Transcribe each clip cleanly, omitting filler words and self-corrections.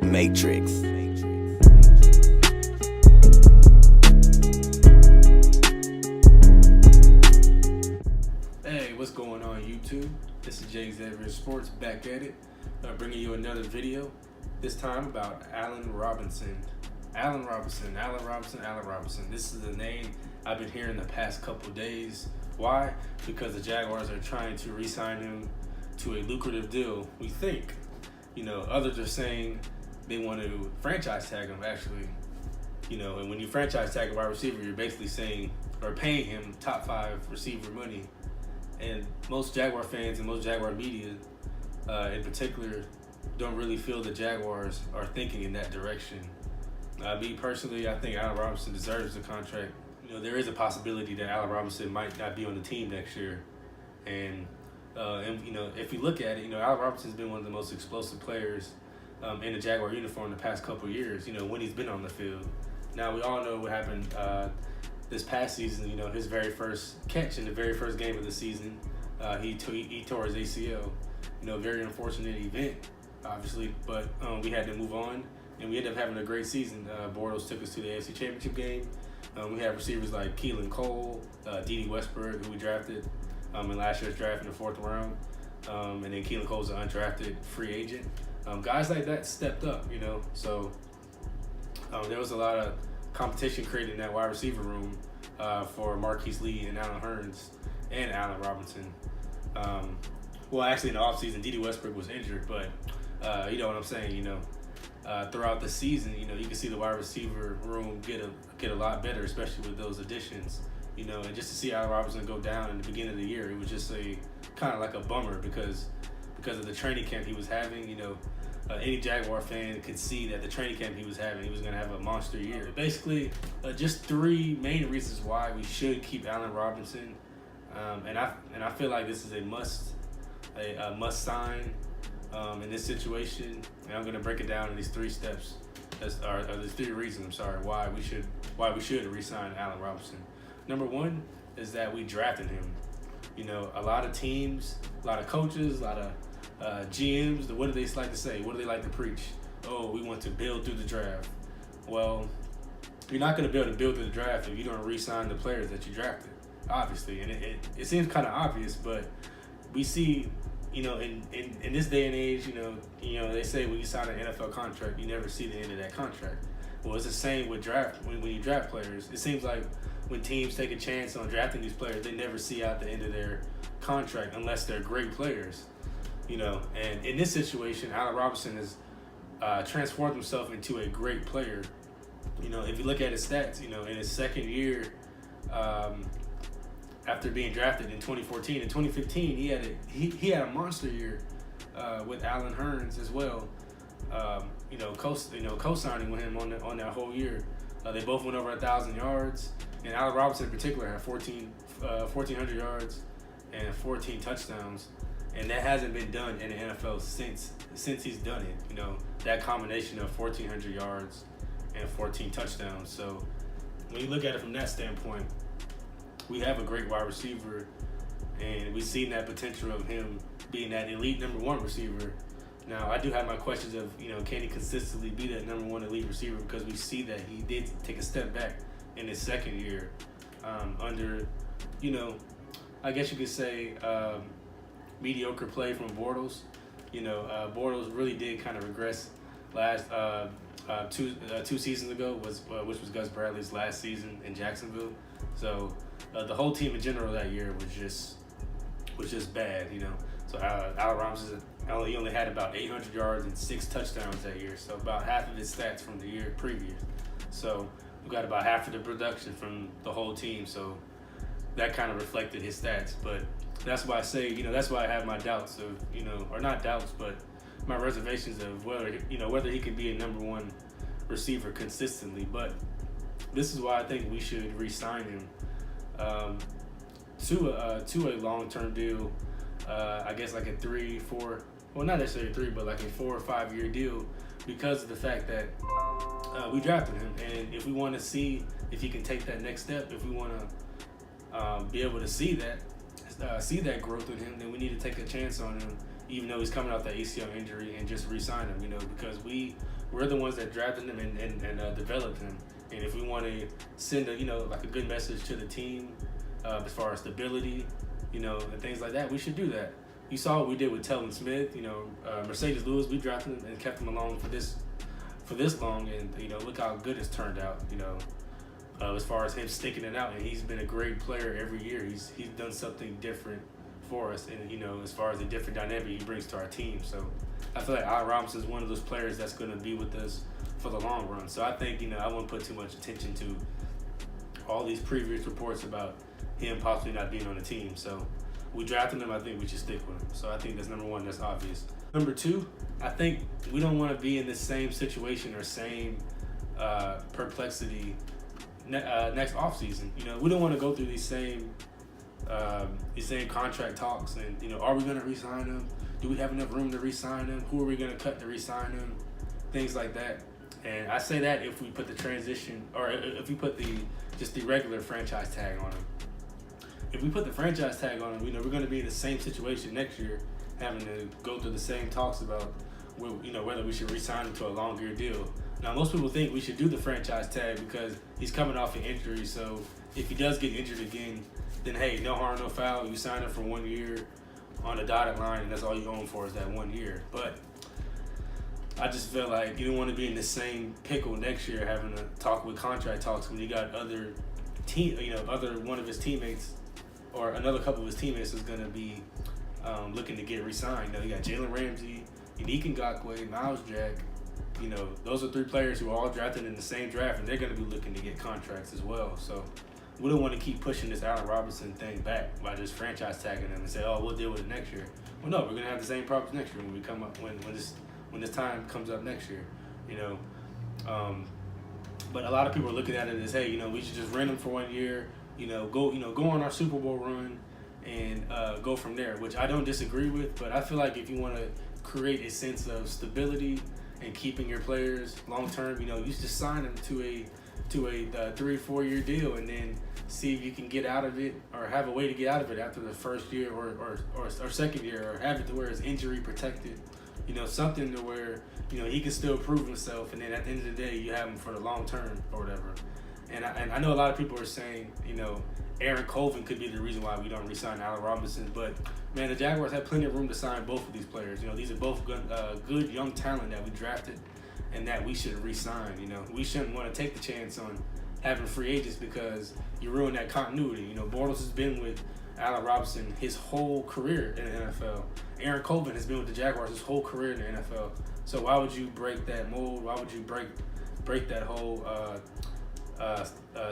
Matrix. Hey, what's going on YouTube? This is Jags Sports back at it, bringing you another video, this time about Allen Robinson. Allen Robinson. This is the name I've been hearing the past couple days. Why? Because the Jaguars are trying to re-sign him to a lucrative deal, we think. Others are saying they want to franchise tag him, actually. And when you franchise tag a wide receiver, you're basically saying, or paying him top 5 receiver money. And most Jaguar fans and most Jaguar media, in particular, don't really feel the Jaguars are thinking in that direction. Me personally, I think Allen Robinson deserves the contract. There is a possibility that Allen Robinson might not be on the team next year. And if you look at it, Allen Robinson's been one of the most explosive players in the Jaguar uniform the past couple of years, when he's been on the field. Now, we all know what happened this past season, his very first catch in the very first game of the season. He tore his ACL. Very unfortunate event, obviously, but we had to move on, and we ended up having a great season. Bortles took us to the AFC Championship game. We had receivers like Keelan Cole, D.D. Westbrook, who we drafted in last year's draft in the 4th round, and then Keelan Cole's an undrafted free agent. Guys like that stepped up, so there was a lot of competition created in that wide receiver room for Marquise Lee and Allen Hurns and Allen Robinson. Well, actually, in the offseason, D.D. Westbrook was injured, but you know what I'm saying, throughout the season, you can see the wide receiver room get a lot better, especially with those additions, and just to see Allen Robinson go down in the beginning of the year, it was just a kind of like a bummer because of the training camp he was having. Any Jaguar fan could see that the training camp he was having, he was going to have a monster year. Basically, just 3 main reasons why we should keep Allen Robinson, and I feel like this is a must sign in this situation. And I'm going to break it down in these 3 steps, or these 3 reasons. Why we should re-sign Allen Robinson. Number 1 is that we drafted him. A lot of teams, a lot of coaches, a lot of GMs, what do they like to say? What do they like to preach? Oh, we want to build through the draft. Well, you're not going to be able to build through the draft if you don't re-sign the players that you drafted, obviously. And it seems kind of obvious, but we see, in this day and age, they say when you sign an NFL contract, you never see the end of that contract. Well, it's the same with draft. When you draft players, it seems like when teams take a chance on drafting these players, they never see out the end of their contract unless they're great players. And in this situation, Allen Robinson has transformed himself into a great player. If you look at his stats, in his 2nd year after being drafted in 2014, in 2015, he had a monster year with Allen Hurns as well. Co-signing with him on that whole year. They both went over 1,000 yards, and Allen Robinson in particular had 1,400 yards and 14 touchdowns. And that hasn't been done in the NFL since he's done it. That combination of 1,400 yards and 14 touchdowns. So when you look at it from that standpoint, we have a great wide receiver, and we've seen that potential of him being that elite number 1 receiver. Now, I do have my questions of, can he consistently be that number 1 elite receiver, because we see that he did take a step back in his 2nd year under, I guess you could say, mediocre play from Bortles. Bortles really did kind of regress last 2 seasons ago, which was Gus Bradley's last season in Jacksonville. So the whole team in general that year was just bad. So Allen Robinson only had about 800 yards and 6 touchdowns that year. So about half of his stats from the year previous. So we got about half of the production from the whole team. So that kind of reflected his stats, but that's why I say, that's why I have my doubts of, or not doubts, but my reservations of whether he could be a number 1 receiver consistently. But this is why I think we should re-sign him to a long-term deal. I guess like a 3-4, well, not necessarily 3, but like a 4 or 5 year deal, because of the fact that we drafted him, and if we want to see if he can take that next step, if we want to be able to see that growth in him, then we need to take a chance on him, even though he's coming off that ACL injury, and just re-sign him, because we we're the ones that drafted him and developed him. And if we want to send like a good message to the team as far as stability, and things like that, we should do that. You saw what we did with Telvin Smith. Mercedes Lewis, we drafted him and kept him along for this long, and look how good it's turned out. As far as him sticking it out, and he's been a great player every year. He's done something different for us, and as far as the different dynamic he brings to our team. So I feel like Allen Robinson is one of those players that's going to be with us for the long run. So I think I wouldn't put too much attention to all these previous reports about him possibly not being on the team. So we drafted him. I think we should stick with him. So I think that's number one. That's obvious. Number two, I think we don't want to be in the same situation or same perplexity next offseason. We don't want to go through these same contract talks and are we going to re-sign him? Do we have enough room to re-sign him? Who are we going to cut to re-sign him? Things like that. And I say that if we put the transition, or if we put the regular franchise tag on him. If we put the franchise tag on him, we're going to be in the same situation next year, having to go through the same talks about whether we should re-sign him to a longer deal. Now, most people think we should do the franchise tag because he's coming off an injury. So if he does get injured again, then hey, no harm, no foul. You sign him for 1 year on a dotted line, and that's all you own for is that 1 year. But I just feel like you don't want to be in the same pickle next year, having to talk with contract talks when you got other one of his teammates or another couple of his teammates is going to be looking to get re-signed. You got Jalen Ramsey, Yannick Ngakoue, Miles Jack. Those are three players who are all drafted in the same draft, and they're going to be looking to get contracts as well. So we don't want to keep pushing this Allen Robinson thing back by just franchise tagging them and say, oh, we'll deal with it next year. Well, no, we're going to have the same problems next year when we come up when this time comes up next year. But a lot of people are looking at it as, hey, we should just rent him for 1 year, go on our Super Bowl run and go from there, which I don't disagree with. But I feel like if you want to create a sense of stability and keeping your players long term, you just sign them to a 3 or 4 year deal, and then see if you can get out of it or have a way to get out of it after the first year or second year, or have it to where it's injury protected. Something to where, he can still prove himself, and then at the end of the day, you have him for the long term or whatever. And I know a lot of people are saying, Aaron Colvin could be the reason why we don't re-sign Allen Robinson, but man, the Jaguars have plenty of room to sign both of these players. These are both good young talent that we drafted and that we should re-sign. We shouldn't want to take the chance on having free agents because you ruin that continuity. Bortles has been with Allen Robinson his whole career in the NFL. Aaron Colvin has been with the Jaguars his whole career in the NFL. So why would you break that mold? Why would you break that whole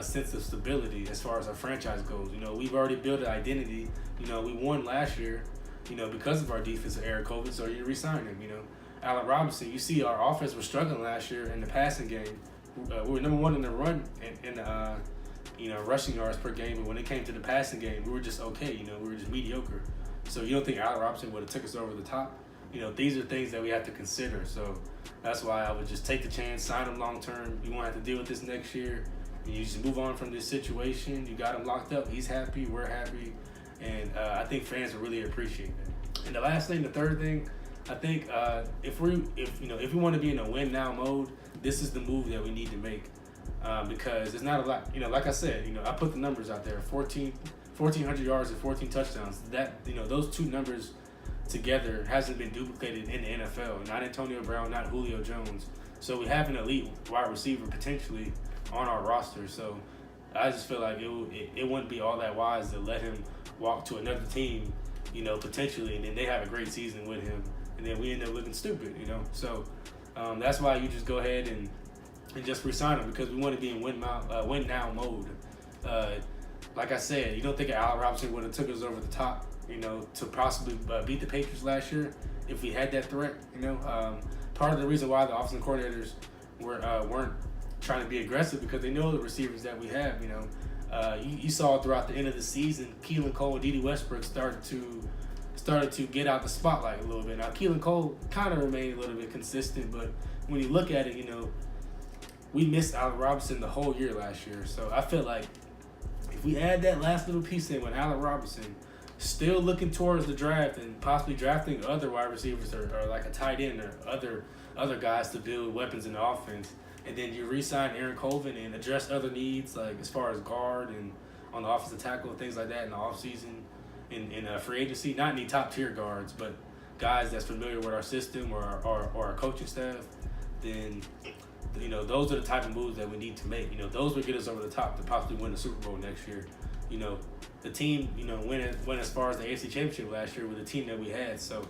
sense of stability as far as our franchise goes? We've already built an identity. We won last year, because of our defense of Aaron Colvin, so you re-sign him. Allen Robinson, you see our offense was struggling last year in the passing game. We were number one in the run in the rushing yards per game, but when it came to the passing game, we were just okay. We were just mediocre. So you don't think Allen Robinson would have took us over the top? These are things that we have to consider. So that's why I would just take the chance, sign him long term. You won't have to deal with this next year. And you just move on from this situation. You got him locked up. He's happy. We're happy. And I think fans will really appreciate that. And the last thing, the third thing, I think if we want to be in a win now mode, this is the move that we need to make because it's not a lot. Like I said, I put the numbers out there: 1,400 yards and 14 touchdowns. That those two numbers together hasn't been duplicated in the NFL. Not Antonio Brown, not Julio Jones. So we have an elite wide receiver potentially on our roster. So I just feel like it wouldn't be all that wise to let him walk to another team, potentially, and then they have a great season with him, and then we end up looking stupid, So that's why you just go ahead and just re-sign him, because we want to be in win now mode. Like I said, you don't think Allen Robinson would have took us over the top, to possibly beat the Patriots last year if we had that threat, Part of the reason why the offensive coordinators weren't trying to be aggressive because they know the receivers that we have, You saw throughout the end of the season, Keelan Cole and Dede Westbrook started to get out the spotlight a little bit. Now, Keelan Cole kind of remained a little bit consistent, but when you look at it, we missed Allen Robinson the whole year last year. So I feel like if we add that last little piece in with Allen Robinson, still looking towards the draft and possibly drafting other wide receivers or like a tight end or other guys to build weapons in the offense. And then you re-sign Aaron Colvin and address other needs, like as far as guard and on the offensive tackle and things like that in the offseason, in free agency. Not any top-tier guards, but guys that's familiar with our system or our coaching staff. Then, those are the type of moves that we need to make. Those will get us over the top to possibly win the Super Bowl next year. The team, went as far as the AFC Championship last year with the team that we had. So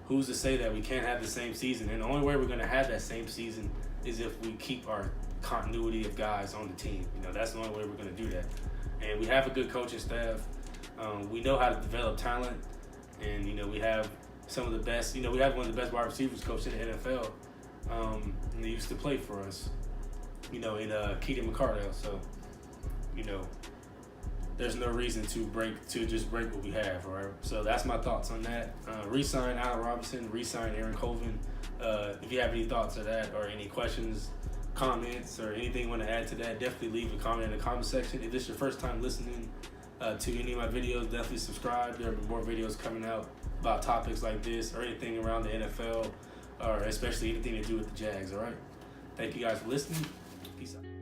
who's to say that we can't have the same season? And the only way we're going to have that same season is if we keep our continuity of guys on the team. That's the only way we're going to do that. And we have a good coaching staff. We know how to develop talent. And, we have some of the best, we have one of the best wide receivers coached in the NFL. And they used to play for us, in Keaton McCardell. So, there's no reason to just break what we have, all right? So that's my thoughts on that. Re-sign Allen Robinson, re-sign Aaron Colvin. If you have any thoughts of that or any questions, comments, or anything you want to add to that, definitely leave a comment in the comment section. If this is your first time listening to any of my videos, definitely subscribe. There will be more videos coming out about topics like this or anything around the NFL or especially anything to do with the Jags, all right? Thank you guys for listening. Peace out.